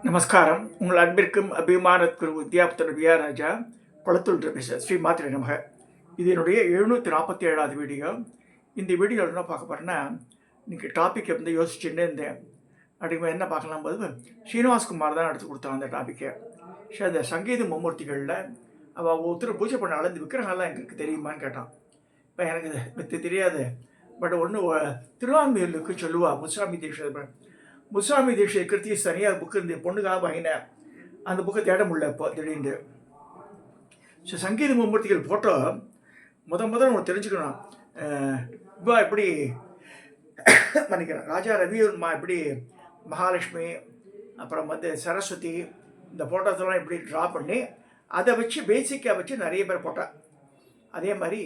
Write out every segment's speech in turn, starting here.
நமஸ்காரம். உங்கள் அன்பிற்கும் அபிமானத்திற்கும் வித்யாபுத்திர வியாராஜா குளத்தூர் ஸ்ரீ மாத்திரை நமக. இது என்னுடைய 747வது வீடியோ. இந்த வீடியோவில் என்ன பார்க்க போகிறேன்னா, இன்றைக்கி டாப்பிக்கை வந்து யோசிச்சுட்டு இருந்தேன். அப்படிங்கும்போது என்ன பார்க்கலாம் போது ஸ்ரீனிவாஸ்குமார் தான் எடுத்து கொடுத்தான் அந்த டாப்பிக்கை. சரி, அந்த சங்கீத மும்மூர்த்திகளில் அவள் ஒருத்தர் பூஜை பண்ணாலும் இந்த விக்கிரகம்லாம் எங்களுக்கு தெரியுமான்னு கேட்டான். இப்போ எனக்கு இது தெரியாது, பட் ஒன்று திருவான்மையூருக்கு சொல்லுவா முசாமி தீட்சை கிருத்தி தனியாக புக்கு இருந்து பொண்ணுக்காக வாங்கினேன். அந்த புக்கை தேட முடியல இப்போ திடீர்னு. ஸோ சங்கீத மும்மூர்த்திகள் ஃபோட்டோ முதல்ல நம்ம தெரிஞ்சுக்கணும். இப்போ எப்படி பண்ணிக்கிறேன், ராஜா ரவிவர்மா எப்படி மகாலட்சுமி அப்புறம் வந்து சரஸ்வதி இந்த ஃபோட்டோஸெல்லாம் எப்படி ட்ரா பண்ணி அதை வச்சு பேசிக்காக வச்சு நிறைய பேர் போட்டான். அதே மாதிரி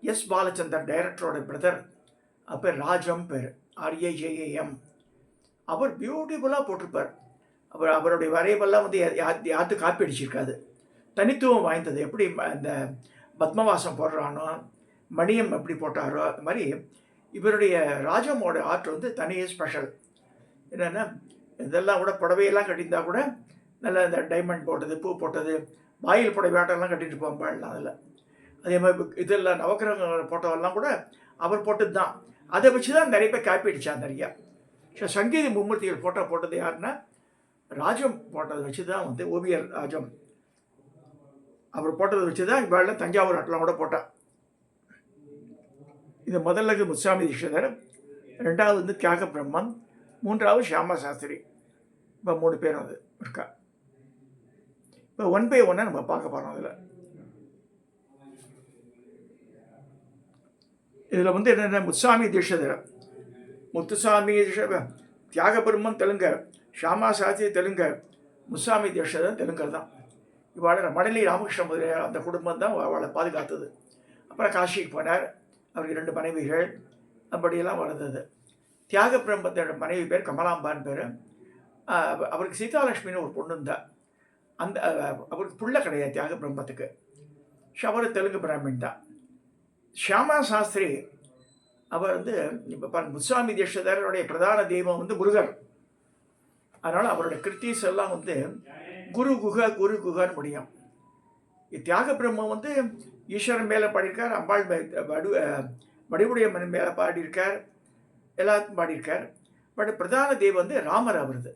எஸ் பாலச்சந்தர் டைரக்டரோட பிரதர் பேர் ராஜம், பேர் RAJAM. அவர் பியூட்டிஃபுல்லாக போட்டிருப்பார். அவருடைய வரைவெல்லாம் வந்து யாத்து காப்பி அடிச்சிருக்காது, தனித்துவம் வாய்ந்தது. எப்படி இந்த பத்மவாசம் போடுறானோ, மணியம் எப்படி போட்டாரோ, அது மாதிரி இவருடைய ராஜமோட ஆர்ட் வந்து தனியே ஸ்பெஷல். என்னென்னா இதெல்லாம் கூட புடவையெல்லாம் கட்டியிருந்தா கூட நல்லா இந்த டைமண்ட் போட்டது, பூ போட்டது, வாயில் புடவை ஆட்டெல்லாம் கட்டிட்டு போகலாம். அதில் அதே மாதிரி இதெல்லாம் நவக்கிரக போட்டோவெல்லாம் கூட அவர் போட்டது தான். அதை வச்சு தான் நிறைய பேர் காப்பி அடித்தார் நிறையா. ஸோ சங்கீத மும்மூர்த்திகள் ஃபோட்டோ போட்டது யாருன்னா ராஜம் போட்டதை வச்சு தான் வந்து ஓவியர் ராஜம் அவர் போட்டதை வச்சு தான் இவாள் தஞ்சாவூர் ஆட்டெலாம் கூட போட்டார். இது முதல்ல முத்துசாமி தீட்சிதர், ரெண்டாவது வந்து தியாக பிரம்மன், மூன்றாவது ஷியாமா சாஸ்திரி. இப்போ 3 பேர் அது இருக்கா. இப்போ 1 by 1 நம்ம பார்க்க போகிறோம். இதில் வந்து என்னென்ன, முத்துசாமி தீட்சிதர், தியாக பிரம்மன் தெலுங்கர், ஷியாமா சாஸ்திரி தெலுங்கர், முத்துசாமி தீட்சிதர் தெலுங்கர் தான். இவாளை மணலி ராமகிருஷ்ண முதலியார் அந்த குடும்பம் தான் அவளை பாதுகாத்தது. அப்புறம் காஷிக்கு போனார், அவருக்கு 2 மனைவிகள், அப்படியெல்லாம் வளர்ந்தது. தியாக பிரம்மத்தோட மனைவி பேர் கமலாம்பான் பேர். அவருக்கு சீதாலட்சுமின்னு ஒரு பொண்ணு இருந்தால். அந்த அவருக்கு புள்ள கிடையாது தியாக பிரம்மத்துக்கு. அவர் தெலுங்கு பிராமின் தான். ஷியாமா சாஸ்திரி அவர் வந்து இப்போ முத்துசாமி தீட்சிதருடைய பிரதான தெய்வம் வந்து முருகர். அதனால் அவருடைய கிருத்தீஸ் எல்லாம் வந்து குரு குகன்னு முடியும். தியாக பிரம்மம் வந்து ஈஸ்வரன் மேலே பாடியிருக்கார், அம்பாள் வடிவுடைய மண் மேலே பாடியிருக்கார், எல்லாத்துக்கும் பாடியிருக்கார். பட் பிரதான தெய்வம் வந்து ராமர் அவருது.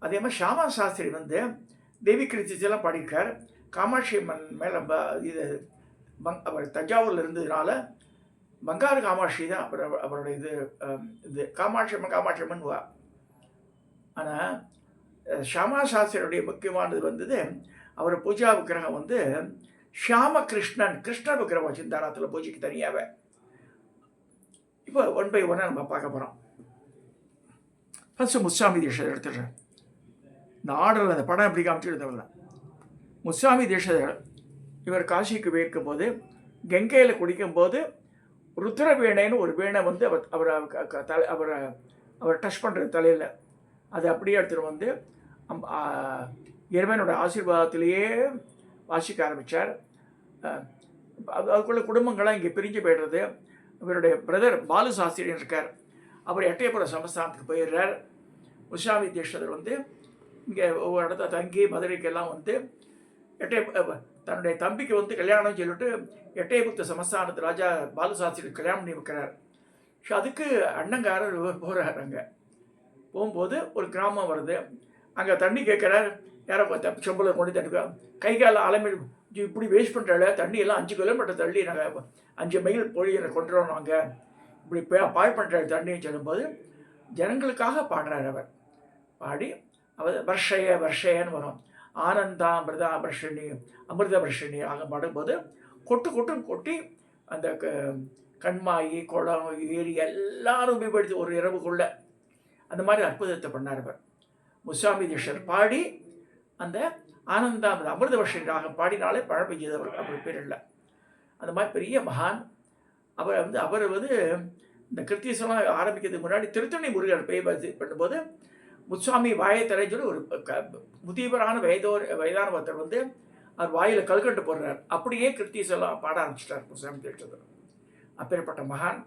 அதே மாதிரி ஷியாமா சாஸ்திரி வந்து தேவி கிருத்தீஸ் எல்லாம் பாடியிருக்கார். காமாட்சி அம்மன் மேலே இது அவர் தஞ்சாவூரில் இருந்ததுனால பங்காரு காமாட்சி தான் அவருடைய இது காமாட்சி அம்மன் வா. ஆனால் ஷியாமா சாஸ்திரியுடைய முக்கியமானது வந்தது அவர் பூஜா விக்கிரகம் வந்து ஷியாம கிருஷ்ணன் விக்கிரகம் வச்சிருந்தாராத்தில் பூஜைக்கு தனியாகவே. இப்போ 1 by 1 நம்ம பார்க்க போகிறோம். ஃபஸ்ட்டு முத்துசாமி தீட்சிதர் எடுத்துடுறேன். இந்த ஆர்டரில் அந்த படம் எப்படி காமிச்சுருந்தவங்க. முத்துசாமி தீட்சிதர் இவர் காசிக்கு போயிருக்கும் போது கங்கையில் குடிக்கும்போது ருத்ரவீணைன்னு ஒரு வீணை வந்து அவரை டச் பண்ணுறது தலையில். அதை அப்படியே எடுத்துகிட்டு வந்து இறைவனோட ஆசீர்வாதத்திலேயே வாசிக்க ஆரம்பித்தார். அதுக்குள்ள குடும்பங்கள்லாம் இங்கே பிரிஞ்சு போய்டுறது. இவருடைய பிரதர் பாலு சாஸ்திரின்னு இருக்கார், அவர் எட்டயபுரம் சமஸ்தானத்துக்கு போயிடுறார். முத்துசாமி தீட்சிதர் வந்து இங்கே ஒவ்வொரு இடத்த தங்கி மதுரைக்கெல்லாம் வந்து தன்னுடைய தம்பிக்கு வந்து கல்யாணம் சொல்லிட்டு எட்டயபுத்த சமஸ்தானத்து ராஜா பாலுசாஸ்திரி கல்யாணம் பண்ணி வைக்கிறார். ஸோ அதுக்கு அண்ணங்காரர் போகிறார். அங்கே போகும்போது ஒரு கிராமம் வருது, அங்கே தண்ணி கேட்குறார். யாரோ செம்பலை கொண்டு தண்ணி கை கால அலமி இப்படி வேஸ்ட் பண்ணுறாள், தண்ணியெல்லாம் 5 கிலோமீட்டர் தள்ளி நாங்கள் 5 மைல் பொழியை கொண்டு வரோம், நாங்கள் இப்படி பாய் பண்ணுறாரு தண்ணின்னு சொல்லும்போது ஜனங்களுக்காக பாடுறார். அவர் பாடி அவர் வர்ஷையன்னு வரும். அமிர்த வருஷினி ஆக பாடும்போது கொட்டி அந்த கண்மாயி குளம் ஏரி எல்லாரும் உபயோகப்படுத்தி ஒரு இரவுக்குள்ள அந்த மாதிரி அற்புதத்தை பண்ணார். அவர் முத்துசாமி தீட்சிதர் பாடி அந்த அமிர்த வருஷினி ராகம் பாடினாலே பழம் பெய்தவர் அப்படி பேர் இல்லை. அந்த மாதிரி பெரிய மகான் அவர் வந்து இந்த கிருத்தீசெல்லாம் ஆரம்பிக்கிறதுக்கு முன்னாடி திருத்தணி முருகர் பேய் பண்ணும்போது முத்துசாமி வாயை தரைன்னு சொல்லி ஒரு முதியவரான வயதான ஒருத்தர் வந்து அவர் வாயில் கல்கண்டு போடுறார். அப்படியே கிருத்தீஸ் எல்லாம் பாட ஆரம்பிச்சிட்டார் முத்துசாமி தீட்சிதர். அப்பேற்பட்ட மகான்.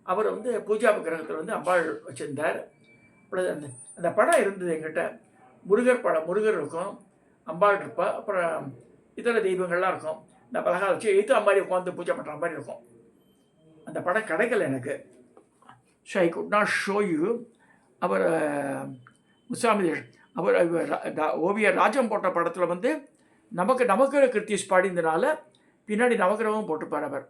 அவர் வந்து பூஜா விக்கிரகத்தில் வந்து அம்பாள் வச்சுருந்தார். அந்த அந்த படம் இருந்தது என்கிட்ட. முருகர் படம், முருகர் இருக்கும், அம்பாள் இருப்பா, அப்புறம் இதர தெய்வங்கள்லாம் இருக்கும். இந்த பலகா வச்சு எழுத்து மாதிரி உட்காந்து பூஜை பண்ணுற மாதிரி இருக்கும். அந்த படம் கிடைக்கல எனக்கு. So I could not show you. அவர் முசாமி அவர் ஓவியர் ராஜம் போட்ட படத்தில் வந்து நவக்கிரக கிருத்திஸ் பாடிந்தனால பின்னாடி நவக்கிரகம் போட்டுப்பார் அவர்.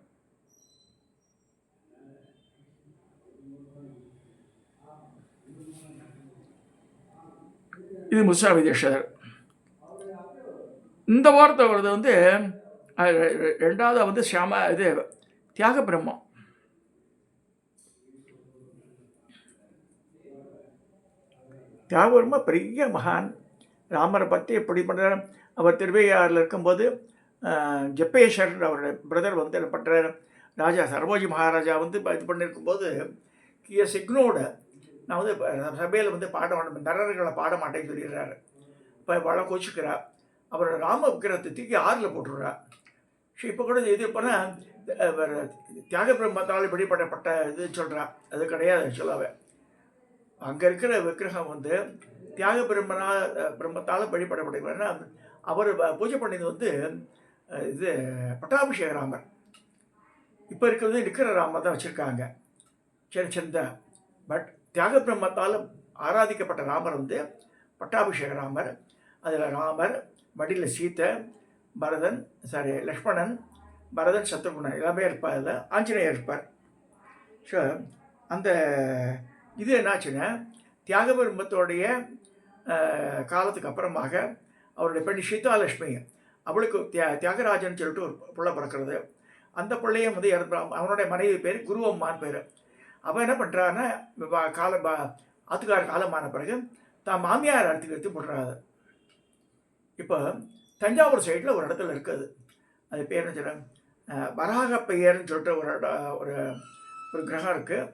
இது முசாமி தேஷர். இந்த வாரத்தை வருது வந்து ரெண்டாவது வந்து இது தியாக பிரம்மம். தியாகபெருமா பெரிய மகான். ராமரை பற்றி எப்படி பண்ணுறார், அவர் திருவையாறில் இருக்கும்போது ஜப்பேஷர் அவருடைய பிரதர் வந்து என்ன பண்ணுறார், ராஜா சர்வோஜி மகாராஜா வந்து இது பண்ணியிருக்கும்போது சிக்னோட நான் வந்து சபையில் வந்து பாட மாட்டேன், நரர்களை பாட மாட்டேன்னு சொல்லிடுறாரு. இப்போ பல கோச்சிக்கிறார். அவரோட ராம விக்கிரத்தை தூக்கி ஆறில் போட்டுடுறா. ஸோ இப்போ கூட இது பண்ணால் தியாக பிரம்மத்தால் வெளிப்படப்பட்ட இது சொல்கிறான். அது கிடையாது ஆக்சுவலாகவே. அங்கே இருக்கிற விக்கிரகம் வந்து தியாக பிரம்மத்தால் வழிபடப்படுகிறன்னா அவர் பூஜை பண்ணது வந்து இது பட்டாபிஷேக ராமர். இப்போ இருக்கிறது இருக்கிற ராமர் தான் வச்சுருக்காங்க சின்ன. பட் தியாக பிரம்மத்தால் ஆராதிக்கப்பட்ட ராமர் வந்து பட்டாபிஷேக ராமர். அதில் ராமர், மடியில் சீத்தை, பரதன், லக்ஷ்மணன், பரதன், சத்ருகுணன் எல்லாமே இருப்பார். அதில் ஆஞ்சநேயர் இருப்பார். ஸோ அந்த இது என்னாச்சுன்னா தியாக பிரம்மத்தோடைய காலத்துக்கு அப்புறமாக அவருடைய பெண் சீதாலட்சுமி, அவளுக்கு தியாகராஜன் சொல்லிட்டு ஒரு பிள்ளை பிறக்கிறது. அந்த பிள்ளையும் வந்து அவனுடைய மனைவி பேர் குருவம்மான் பேர். அவன் என்ன பண்ணுறான்னா ஆத்துக்கார காலமான பிறகு தான் மாமியார் எடுத்து போடுறாரு. இப்போ தஞ்சாவூர் சைடில் ஒரு இடத்துல இருக்குது, அது பேர் என்ன சொல்கிறாங்க, வராகப்பையர்னு சொல்லிட்டு ஒரு ஒரு கிரகம் இருக்குது,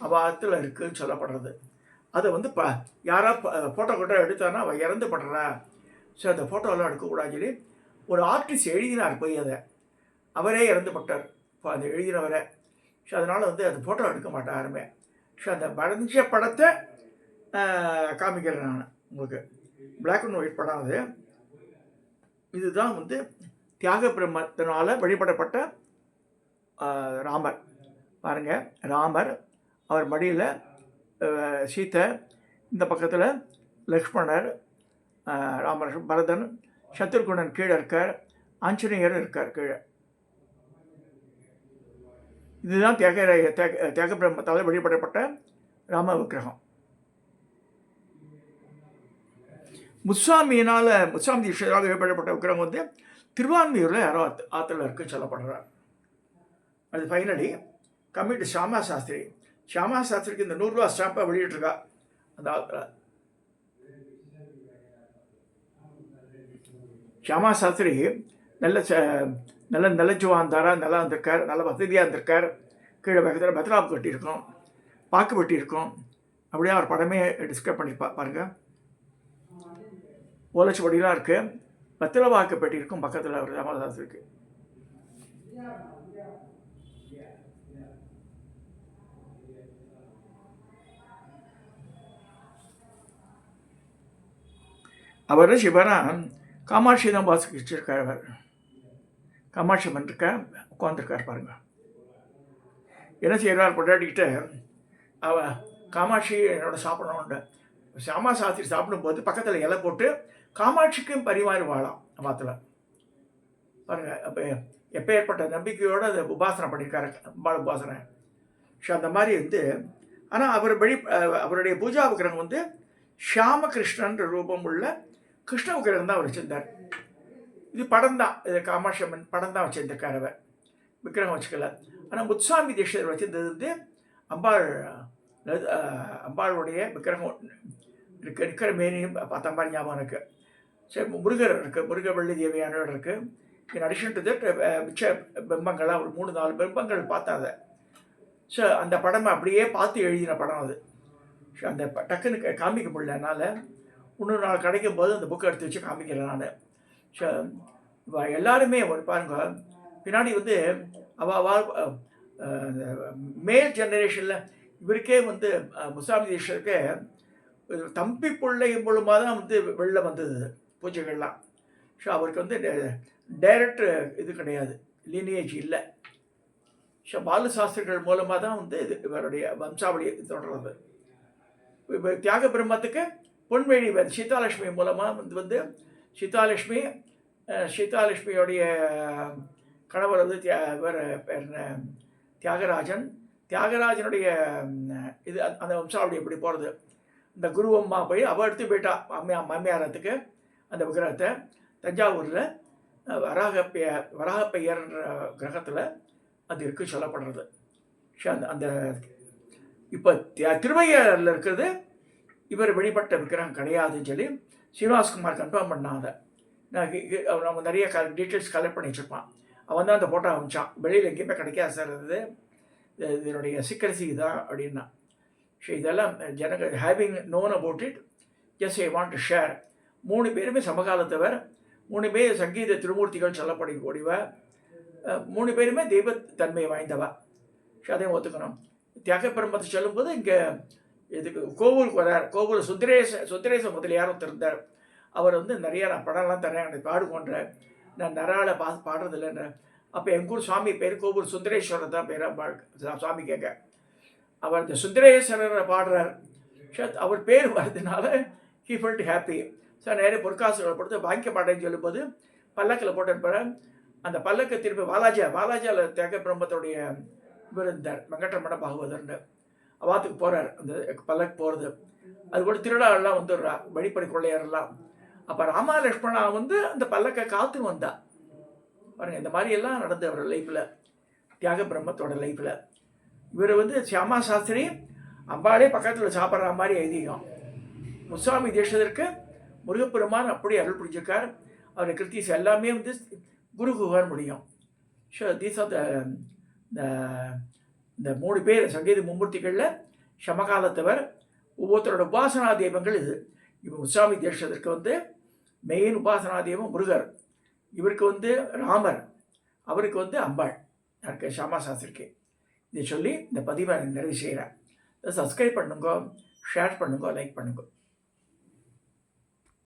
அவத்தில் இருக்குதுன்னு சொல்லப்படுறது. அதை வந்து யாரா ஃபோட்டோ எடுத்தானா அவள் இறந்து படுறா. ஸோ அந்த ஃபோட்டோலாம் எடுக்கக்கூடாதுன்னு சொல்லி ஒரு ஆர்டிஸ்ட் எழுதினார் போய். அதை அவரே இறந்து பட்டார், அந்த எழுதினவரை. ஸோ அதனால் வந்து அந்த ஃபோட்டோ எடுக்க மாட்டேன் யாருமே. ஸோ அந்த வரைஞ்ச படத்தை காமிக்கிறேன் நான் உங்களுக்கு. பிளாக் அண்ட் ஒயிட் படம் அது. இதுதான் வந்து தியாக பிரம்மத்தினால் வழிபடப்பட்ட ராமர். பாருங்கள், ராமர், அவர் மடியில் சீத்தை, இந்த பக்கத்தில் லக்ஷ்மணர், ராமர், பரதன், சத்ருகுணன் கீழே இருக்கார், ஆஞ்சநேயர் இருக்கார் கீழே. இதுதான் தியாக பிரம்மத்தால் வழிபடப்பட்ட ராம விக்கிரகம். முசாமி தீட்சையாக வழிபடப்பட்ட விக்கிரகம் வந்து திருவான்மியூரில் யாரோ ஆற்றுல இருக்குன்னு சொல்லப்படுறார். அது ஃபைனலி கம்மிட்டு ஷியாமா சாஸ்திரிக்கு இந்த 100 ரூபா ஸ்டாம்பை வெளியிட்டிருக்கா அந்த ஆற்றுல. ஷியாமா சாஸ்திரி நல்ல நிலச்சுவா இருந்தாரா, நல்லா இருந்திருக்கார், நல்ல வசதியாக இருந்திருக்கார். கீழே பக்கத்தில் பத்ராப் கட்டியிருக்கோம், பாக்கு வெட்டியிருக்கோம். அப்படியே அவர் படமே டிஸ்கிரைப் பண்ணி பாருங்கள். ஓலைச்சுவடிலாம் இருக்குது, பத்திர வாக்கு பெட்டி இருக்கும் பக்கத்தில் அவர் ராமதாஸுக்கு. அவர் சிவனா காமாட்சி தான் வாசிச்சிருக்கார். அவர் காமாட்சி பண்ணிருக்க உட்காந்துருக்கார் பாருங்க. என்ன செய்கிறார், கொண்டாடிக்கிட்டு காமாட்சி என்னோட சாப்பிடணும்னு ஷியாமா சாஸ்திரி சாப்பிடும்போது பக்கத்தில் இலை போட்டு காமாட்சிக்கும் பரிமாறுவாளாம் வாத்தில் பாருங்கள். அப்போ எப்போ ஏற்பட்ட நம்பிக்கையோடு அதை உபாசனை பண்ணியிருக்காரு, அம்பாள் உபாசனை. ஸோ அந்த மாதிரி வந்து ஆனால் அவருடைய பூஜா விக்கிரகம் வந்து ஷியாமகிருஷ்ணன்ற ரூபம் உள்ள கிருஷ்ண விக்கிரகம் தான் அவர் வச்சுருந்தார். இது படம் தான், இது காமாட்சி அம்மன் படம் தான் வச்சுருந்திருக்கார் அவர், விக்கிரகம் வச்சுக்கல. ஆனால் முத்துசாமி தீட்சிதர் வச்சுருந்தது வந்து அம்பாளுடைய விக்கிரகம் இருக்கிற மேனியும் பார்த்த மாதிரி ஞாபகம் இருக்குது. சரி, முருகர் இருக்குது, முருகவள்ளி தேவியானோட இருக்குது. இன் அடிஷன் டு தட் மிச்ச பிம்பங்கள்லாம் ஒரு 3-4 பிம்பங்கள் பார்த்தாத. ஸோ அந்த படம் அப்படியே பார்த்து எழுதின படம் அது. ஸோ அந்த டக்குன்னு காமிக்க முடியல என்னால். இன்னொரு நாள் கிடைக்கும் போது அந்த புக்கை எடுத்து வச்சு காமிக்கிறேன் நான். ஸோ எல்லாருமே ஒரு பாருங்க, பின்னாடி வந்து மேல் ஜெனரேஷனில் இவருக்கே வந்து முசாமி தீட்சருக்கு தம்பி பிள்ளை மூலமாக தான் வந்து வெளில வந்தது பூஜைகள்லாம். ஸோ அவருக்கு வந்து டைரக்ட் இது கிடையாது, லீனியேஜ் இல்லை. ஸோ பாலு சாஸ்திரிகள் மூலமாக தான் வந்து இது இவருடைய வம்சாவளி தொடர்றது. இப்போ தியாக பிரம்மத்துக்கு பொன்வேணி சீதாலட்சுமி மூலமாக வந்து சீதாலட்சுமியோடைய கணவர் வந்து இவர் பேர் தியாகராஜன். தியாகராஜனுடைய இது அந்த வம்சாவளி எப்படி போகிறது, இந்த குரு அம்மா போய் அவள் எடுத்து போயிட்டா மாமியாரத்துக்கு அந்த விக்கிரகத்தை தஞ்சாவூரில் வராகப்பையர்ன்ற கிரகத்தில் அது இருக்குது சொல்லப்படுறது. அந்த அந்த இப்போ திருவையாறில் இருக்கிறது இவர் வெளிப்பட்ட விக்கிரகம் கிடையாதுன்னு சொல்லி ஸ்ரீனிவாஸ்குமார் கன்ஃபார்ம் பண்ணாத. நம்ம நிறைய டீட்டெயில்ஸ் கலெக்ட் பண்ணி வச்சுருப்பான். அவன் தான் அந்த ஃபோட்டோ அமிச்சான். வெளியில் எங்கேயுமே கிடைக்காது சார், இதனுடைய சீக்கிரசி தான் அப்படின்னா. ஸோ இதெல்லாம் ஜனங்கள் having known about it, just I want to share. 3 பேருமே சமகாலத்தவர், 3 பேர் சங்கீத திருமூர்த்திகள் சொல்லப்படக்கூடியவ, 3 பேருமே தெய்வத்தன்மை வாய்ந்தவா. ஸோ அதையும் ஒத்துக்கணும். தியாக பிரம்மத்தை சொல்லும்போது இங்கே இதுக்கு கோவூருக்கு வரார். கோவூர் சுந்தரேச முதலியார் இருந்தார். அவர் வந்து நிறையா நான் படம்லாம் தரேன், எனக்கு பாடுகொன்ற, நான் நராளை பாடுறதில்லைன்ற. அப்போ எங்கூர் சுவாமி பேர் கோவூர் சுந்தரேஸ்வரர் தான் பேராக சுவாமி கேட்க. அவர் இந்த சுந்தரேஸ்வரரை பாடுறார். அவர் பேர் வர்றதுனால ஹீ ஃபெல்ட் ஹாப்பி. சார் நிறைய பொற்காசுகளை கொடுத்து வாங்கிக்க மாட்டேன்னு சொல்லும்போது பல்லக்கில் போட்டு அனுப்புகிறேன். அந்த பல்லக்கை திருப்பி வாலாஜியால் தியாக பிரம்மத்துடைய இவர் இருந்தார், வெங்கட்ரமண பாகவதர்னு. அவாத்துக்கு போகிறார், அந்த பல்லக்கு போகிறது. அது கூட திருவிழாவெல்லாம் வந்துடுறா, வழிப்படை கொள்ளையரெல்லாம். அப்போ ராமா லக்ஷ்மணா வந்து அந்த பல்லக்கை காத்து வந்தா பாருங்கள். இந்த மாதிரியெல்லாம் நடந்து அவர் லைஃப்பில், தியாக பிரம்மத்தோட லைஃப்பில். இவர் வந்து சியாமா சாஸ்திரி அம்பாலே பக்கத்தில் சாப்பிட்ற மாதிரி ஐதீகம். முத்துசாமி தீட்சிதருக்கு முருகப்பெருமான் அப்படி அருள் புரிஞ்சிருக்கார். அவருடைய கிருத்திஸ் எல்லாமே வந்து குரு குகார் முடியும். ஸோ தீஸ் ஆர் இந்த 3 பேர் சங்கீத மும்மூர்த்திகளில் சமகாலத்தவர். ஒவ்வொருத்தரோட உபாசனா தெய்வங்கள் இது. இப்போ முத்துசாமி தீட்சிதருக்கு வந்து மெயின் உபாசனா தெய்வம் முருகர், இவருக்கு வந்து ராமர், அவருக்கு வந்து அம்பாள், யாருக்கு ஷியாமா சாஸ்திரிக்கு. இதை சொல்லி இந்த பதிவை நிறைவு செய்கிறேன். சப்ஸ்கிரைப் பண்ணுங்க, ஷேர் பண்ணுங்க, லைக் பண்ணுங்க.